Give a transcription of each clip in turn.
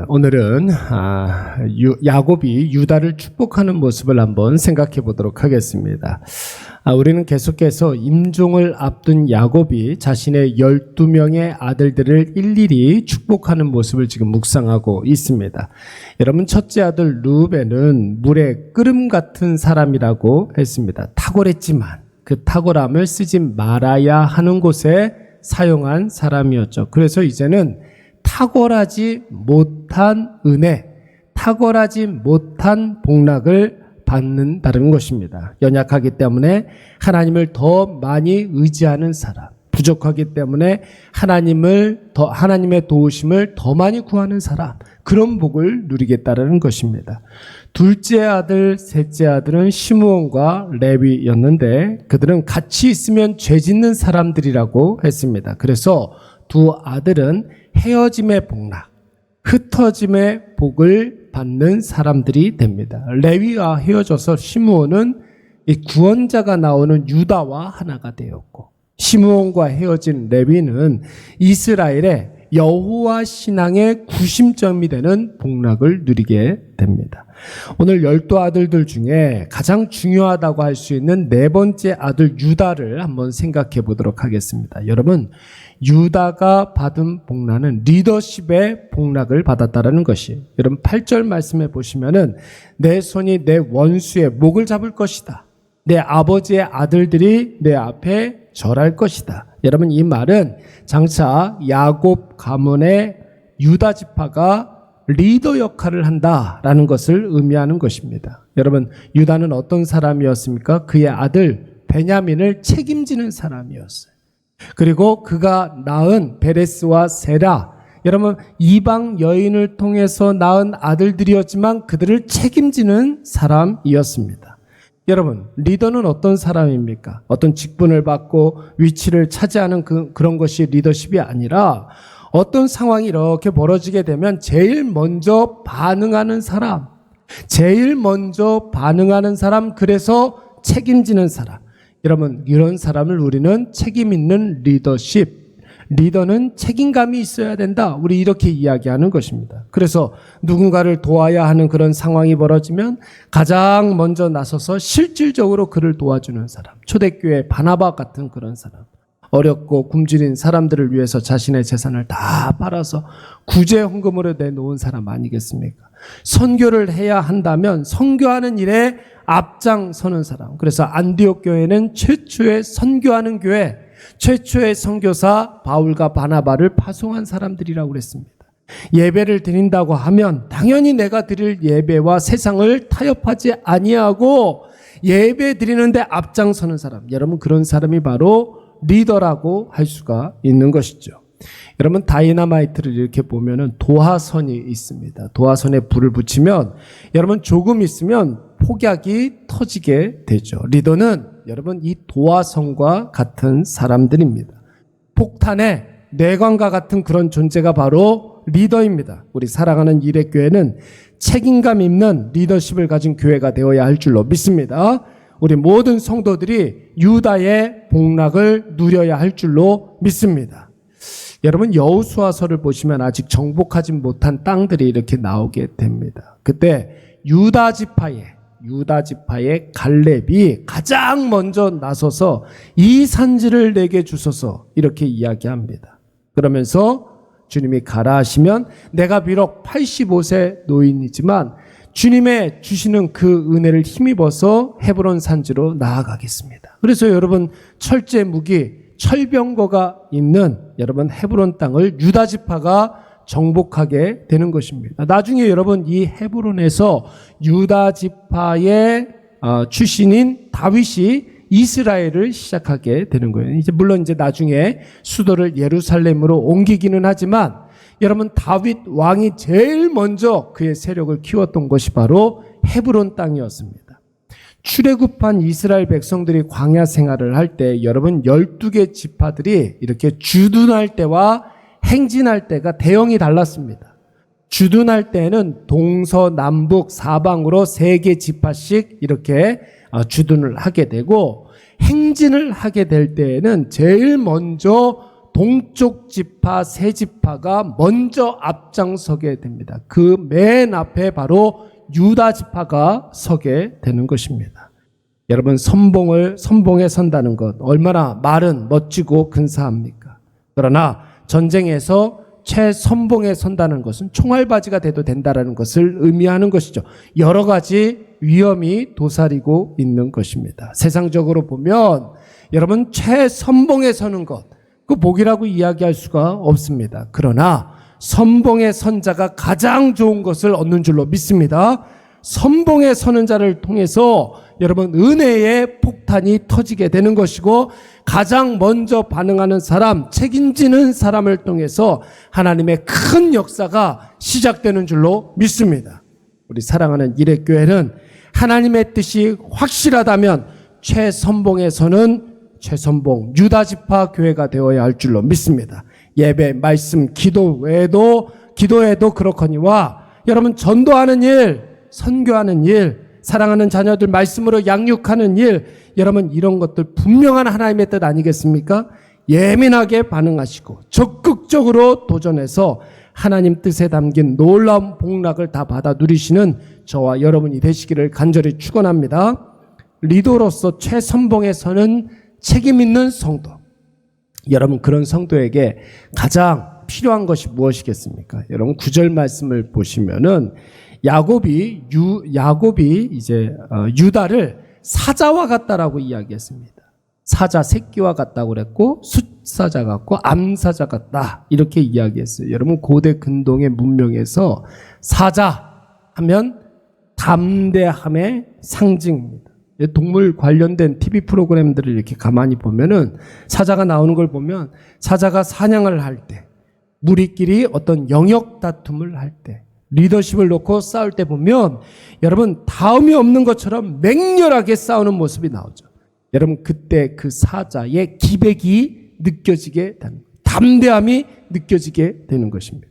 오늘은 야곱이 유다를 축복하는 모습을 한번 생각해 보도록 하겠습니다. 우리는 계속해서 임종을 앞둔 야곱이 자신의 12명의 아들들을 일일이 축복하는 모습을 지금 묵상하고 있습니다. 여러분, 첫째 아들 르우벤은 물의 끓음 같은 사람이라고 했습니다. 탁월했지만 그 탁월함을 쓰지 말아야 하는 곳에 사용한 사람이었죠. 그래서 이제는 탁월하지 못한 은혜, 탁월하지 못한 복락을 받는다는 것입니다. 연약하기 때문에 하나님을 더 많이 의지하는 사람, 부족하기 때문에 하나님의 도우심을 더 많이 구하는 사람, 그런 복을 누리겠다는 것입니다. 둘째 아들, 셋째 아들은 시므온과 레위였는데 그들은 같이 있으면 죄 짓는 사람들이라고 했습니다. 그래서 두 아들은 헤어짐의 복락, 흩어짐의 복을 받는 사람들이 됩니다. 레위와 헤어져서 시므온은 이 구원자가 나오는 유다와 하나가 되었고, 시므온과 헤어진 레위는 이스라엘의 여호와 신앙의 구심점이 되는 복락을 누리게 됩니다. 오늘 12아들들 중에 가장 중요하다고 할 수 있는 네 번째 아들 유다를 한번 생각해 보도록 하겠습니다. 여러분, 유다가 받은 복락은 리더십의 복락을 받았다라는 것이, 여러분 8절 말씀해 보시면은 내 손이 내 원수의 목을 잡을 것이다. 내 아버지의 아들들이 내 앞에 절할 것이다. 여러분, 이 말은 장차 야곱 가문의 유다 지파가 리더 역할을 한다라는 것을 의미하는 것입니다. 여러분, 유다는 어떤 사람이었습니까? 그의 아들 베냐민을 책임지는 사람이었어요. 그리고 그가 낳은 베레스와 세라, 여러분 이방 여인을 통해서 낳은 아들들이었지만 그들을 책임지는 사람이었습니다. 여러분, 리더는 어떤 사람입니까? 어떤 직분을 받고 위치를 차지하는 그런 것이 리더십이 아니라, 어떤 상황이 이렇게 벌어지게 되면 제일 먼저 반응하는 사람, 그래서 책임지는 사람. 여러분, 이런 사람을 우리는 책임 있는 리더는 책임감이 있어야 된다. 우리 이렇게 이야기하는 것입니다. 그래서 누군가를 도와야 하는 그런 상황이 벌어지면 가장 먼저 나서서 실질적으로 그를 도와주는 사람. 초대교회 바나바 같은 그런 사람. 어렵고 굶주린 사람들을 위해서 자신의 재산을 다 팔아서 구제 헌금으로 내놓은 사람 아니겠습니까? 선교를 해야 한다면 선교하는 일에 앞장서는 사람. 그래서 안디옥 교회는 최초의 선교하는 교회, 최초의 선교사 바울과 바나바를 파송한 사람들이라고 그랬습니다. 예배를 드린다고 하면 당연히 내가 드릴 예배와 세상을 타협하지 아니하고 예배 드리는데 앞장서는 사람. 여러분, 그런 사람이 바로 리더라고 할 수가 있는 것이죠. 여러분, 다이너마이트를 이렇게 보면은 도화선이 있습니다. 도화선에 불을 붙이면 여러분 조금 있으면 폭약이 터지게 되죠. 리더는 여러분 이 도화선과 같은 사람들입니다. 폭탄의 내관과 같은 그런 존재가 바로 리더입니다. 우리 사랑하는 일회교회는 책임감 있는 리더십을 가진 교회가 되어야 할 줄로 믿습니다. 우리 모든 성도들이 유다의 복락을 누려야 할 줄로 믿습니다. 여러분, 여호수아서를 보시면 아직 정복하지 못한 땅들이 이렇게 나오게 됩니다. 그때 유다 지파의 갈렙이 가장 먼저 나서서 이 산지를 내게 주소서 이렇게 이야기합니다. 그러면서 주님이 가라 하시면 내가 비록 85세 노인이지만 주님의 주시는 그 은혜를 힘입어서 헤브론 산지로 나아가겠습니다. 그래서 여러분, 철제 무기, 철병거가 있는 여러분 헤브론 땅을 유다 지파가 정복하게 되는 것입니다. 나중에 여러분 이 헤브론에서 유다 지파의 출신인 다윗이 이스라엘을 시작하게 되는 거예요. 물론 이제 나중에 수도를 예루살렘으로 옮기기는 하지만 여러분, 다윗 왕이 제일 먼저 그의 세력을 키웠던 것이 바로 헤브론 땅이었습니다. 출애굽한 이스라엘 백성들이 광야 생활을 할 때 여러분 12개 지파들이 이렇게 주둔할 때와 행진할 때가 대형이 달랐습니다. 주둔할 때는 동서남북 사방으로 3개 지파씩 이렇게 주둔을 하게 되고, 행진을 하게 될 때에는 제일 먼저 동쪽 지파 세 지파가 먼저 앞장서게 됩니다. 그 맨 앞에 바로 유다 지파가 서게 되는 것입니다. 여러분, 선봉에 선다는 것 얼마나 말은 멋지고 근사합니까? 그러나 전쟁에서 최선봉에 선다는 것은 총알바지가 돼도 된다는 것을 의미하는 것이죠. 여러 가지 위험이 도사리고 있는 것입니다. 세상적으로 보면 여러분, 최선봉에 서는 것, 그 복이라고 이야기할 수가 없습니다. 그러나 선봉에 선 자가 가장 좋은 것을 얻는 줄로 믿습니다. 선봉에 서는 자를 통해서 여러분, 은혜의 폭탄이 터지게 되는 것이고, 가장 먼저 반응하는 사람, 책임지는 사람을 통해서 하나님의 큰 역사가 시작되는 줄로 믿습니다. 우리 사랑하는 일회교회는 하나님의 뜻이 확실하다면 최선봉에 서는 최선봉 유다지파 교회가 되어야 할 줄로 믿습니다. 예배, 말씀, 기도에도 그렇거니와 여러분, 전도하는 일, 선교하는 일, 사랑하는 자녀들 말씀으로 양육하는 일, 여러분, 이런 것들 분명한 하나님의 뜻 아니겠습니까? 예민하게 반응하시고 적극적으로 도전해서 하나님 뜻에 담긴 놀라운 복락을 다 받아 누리시는 저와 여러분이 되시기를 간절히 축원합니다. 리더로서 최선봉에 서는 책임 있는 성도, 여러분, 그런 성도에게 가장 필요한 것이 무엇이겠습니까? 여러분, 9절 말씀을 보시면은 야곱이 이제 유다를 사자와 같다라고 이야기했습니다. 사자 새끼와 같다고 그랬고, 숫사자 같고 암사자 같다, 이렇게 이야기했어요. 여러분, 고대 근동의 문명에서 사자 하면 담대함의 상징입니다. 동물 관련된 TV 프로그램들을 이렇게 가만히 보면은 사자가 나오는 걸 보면 사자가 사냥을 할 때, 무리끼리 어떤 영역 다툼을 할 때, 리더십을 놓고 싸울 때 보면 여러분, 다음이 없는 것처럼 맹렬하게 싸우는 모습이 나오죠. 여러분, 그때 그 사자의 기백이 느껴지게 되는, 담대함이 느껴지게 되는 것입니다.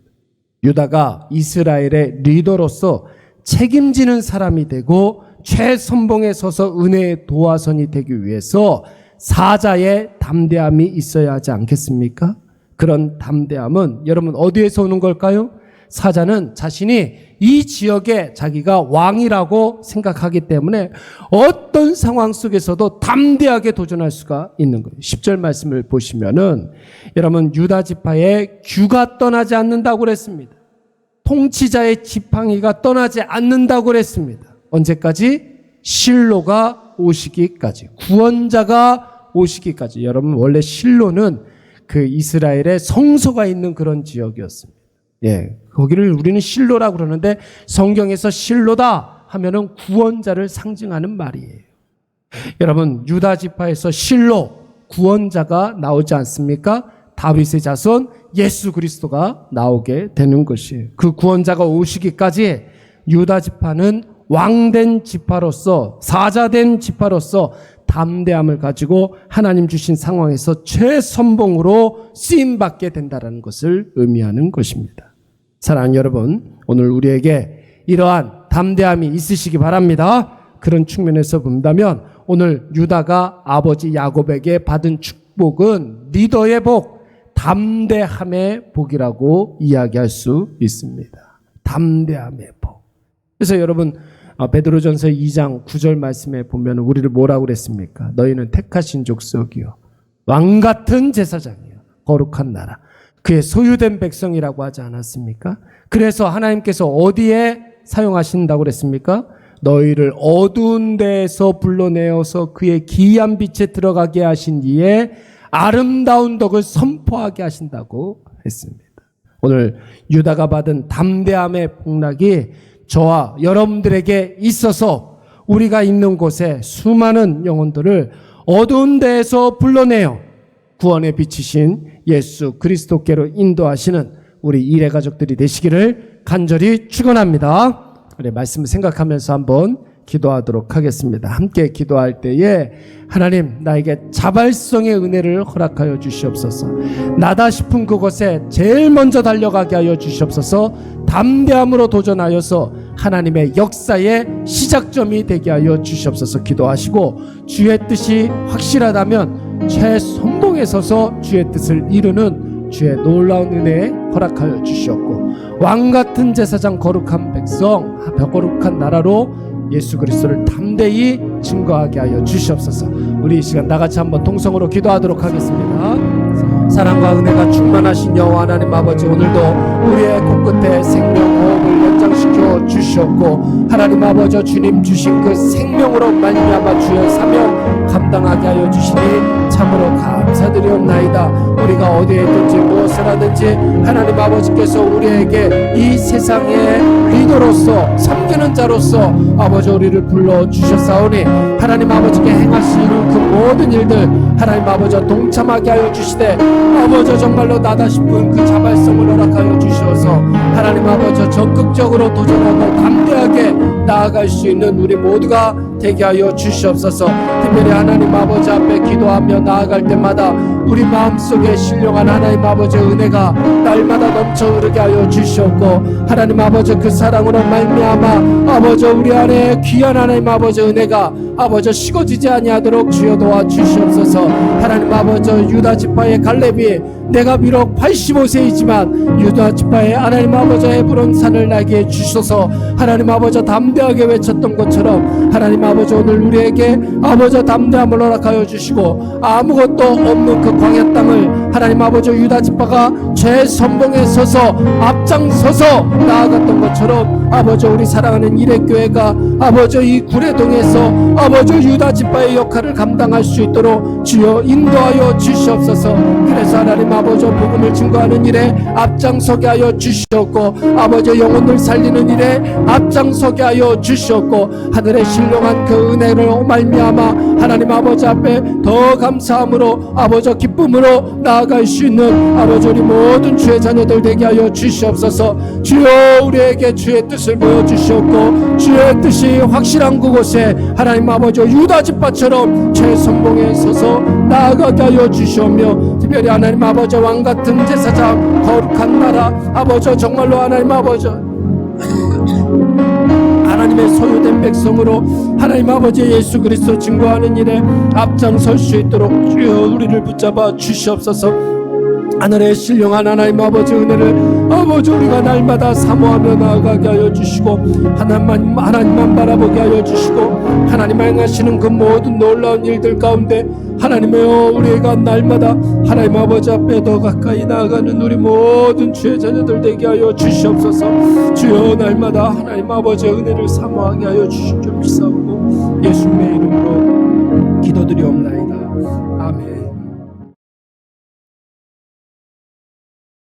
유다가 이스라엘의 리더로서 책임지는 사람이 되고 최선봉에 서서 은혜의 도화선이 되기 위해서 사자의 담대함이 있어야 하지 않겠습니까? 그런 담대함은 여러분, 어디에서 오는 걸까요? 사자는 자신이 이 지역에 자기가 왕이라고 생각하기 때문에 어떤 상황 속에서도 담대하게 도전할 수가 있는 거예요. 10절 말씀을 보시면은 여러분, 유다 지파의 규가 떠나지 않는다고 그랬습니다. 통치자의 지팡이가 떠나지 않는다고 그랬습니다. 언제까지? 실로가 오시기까지, 구원자가 오시기까지. 여러분, 원래 실로는 그 이스라엘의 성소가 있는 그런 지역이었습니다. 예, 거기를 우리는 실로라고 그러는데 성경에서 실로다 하면은 구원자를 상징하는 말이에요. 여러분, 유다 지파에서 실로, 구원자가 나오지 않습니까? 다윗의 자손 예수 그리스도가 나오게 되는 것이에요. 그 구원자가 오시기까지 유다 지파는 왕된 지파로서, 사자된 지파로서 담대함을 가지고 하나님 주신 상황에서 최선봉으로 쓰임받게 된다는 것을 의미하는 것입니다. 사랑하는 여러분, 오늘 우리에게 이러한 담대함이 있으시기 바랍니다. 그런 측면에서 본다면 오늘 유다가 아버지 야곱에게 받은 축복은 리더의 복, 담대함의 복이라고 이야기할 수 있습니다. 담대함의 복. 그래서 여러분, 베드로전서 2장 9절 말씀에 보면 우리를 뭐라고 그랬습니까? 너희는 택하신 족속이요, 왕같은 제사장이요, 거룩한 나라, 그의 소유된 백성이라고 하지 않았습니까? 그래서 하나님께서 어디에 사용하신다고 그랬습니까? 너희를 어두운 데에서 불러내어서 그의 기이한 빛에 들어가게 하신 이에 아름다운 덕을 선포하게 하신다고 했습니다. 오늘 유다가 받은 담대함의 복락이 저와 여러분들에게 있어서 우리가 있는 곳에 수많은 영혼들을 어두운 데에서 불러내어 구원의 빛이신 예수 그리스도께로 인도하시는 우리 일해 가족들이 되시기를 간절히 축원합니다. 우리 말씀을 생각하면서 한번 기도하도록 하겠습니다. 함께 기도할 때에 하나님, 나에게 자발성의 은혜를 허락하여 주시옵소서. 나다 싶은 그곳에 제일 먼저 달려가게 하여 주시옵소서. 담대함으로 도전하여서 하나님의 역사의 시작점이 되게 하여 주시옵소서. 기도하시고 주의 뜻이 확실하다면 최선봉에 서서 주의 뜻을 이루는 주의 놀라운 은혜 허락하여 주시옵고, 왕같은 제사장, 거룩한 백성, 거룩한 나라로 예수 그리스도를 담대히 증거하게 하여 주시옵소서. 우리 이 시간 나같이 한번 통성으로 기도하도록 하겠습니다. 사랑과 은혜가 충만하신 여호와 하나님 아버지, 오늘도 우리의 코끝에 생명호흡을 연장시켜 주시옵고, 하나님 아버지 주님 주신 그 생명으로 말미암아 주의 사명 감당하게 하여 주시니 참으로 감사드리옵나이다. 우리가 어디에 있든지 무엇을 하든지 하나님 아버지께서 우리에게 이 세상의 리더로서, 섬기는 자로서 아버지 우리를 불러주셨사오니, 하나님 아버지께 행하시는 그 모든 일들 하나님 아버지 동참하게 하여 주시되, 아버지 정말로 나다 싶은 그 자발성을 허락하여 주셔서 하나님 아버지 적극적으로 도전하고 담대하게 나아갈 수 있는 우리 모두가 되게 하여 주시옵소서. 특별히 하나님 아버지 앞에 기도하며 나아갈 때마다 우리 마음속에 신령한 하나님 아버지 은혜가 날마다 넘쳐 흐르게 하여 주시옵고, 하나님 아버지 그 사랑으로 말미암아 아버지 우리 안에 귀한 하나님 아버지 은혜가 아버지 식어지지 아니하도록 주여 도와 주시옵소서. 하나님 아버지 유다 지파의 갈렙이 내가 비록 85세이지만 유다 지파의 하나님 아버지 헤브론 산을 나게 주셔서 하나님 아버지 담대하게 외쳤던 것처럼, 하나님 아버지 오늘 우리에게 아버지 담대함을 허락하여 주시고, 아무것도 없는 그 광야 땅을 하나님 아버지 유다 지파가 최선봉에 서서 앞장서서 나아갔던 것처럼, 아버지 우리 사랑하는 이레교회가 아버지 이 구례동에서 아버지 유다 지파의 역할을 감당할 수 있도록 주여 인도하여 주시옵소서. 그래서 하나님 아버지 복음을 증거하는 일에 앞장서게 하여 주시옵고, 아버지 영혼을 살리는 일에 앞장서게 하여 주시옵고, 하늘의 신령한 그 은혜를 말미암아 하나님 아버지 앞에 더 감사함으로 아버지 기쁨으로 나아갈 수 있는 아버지 우리 모든 주의 자녀들 되게 하여 주시옵소서. 주여 우리에게 주의 뜻을 보여주시옵고, 주의 뜻이 확실한 그곳에 하나님 아버지 유다 지파처럼 최선봉에 서서 나아가게 하여 주시오며, 특별히 하나님 아버지 왕같은 제사장, 거룩한 나라 아버지 정말로 하나님 아버지 하나님의 소유된 백성으로 하나님 아버지 예수 그리스도 증거하는 일에 앞장설 수 있도록 주여 우리를 붙잡아 주시옵소서. 하늘의 신령한 하나님 아버지 은혜를 아버지 우리가 날마다 사모하며 나아가게 하여 주시고, 하나님만 바라보게 하여 주시고, 하나님 행하시는 그 모든 놀라운 일들 가운데 하나님이여 우리가 날마다 하나님 아버지 앞에 더 가까이 나아가는 우리 모든 주의 자녀들 되게 하여 주시옵소서. 주여 날마다 하나님 아버지의 은혜를 사모하게 하여 주시옵소서. 예수님의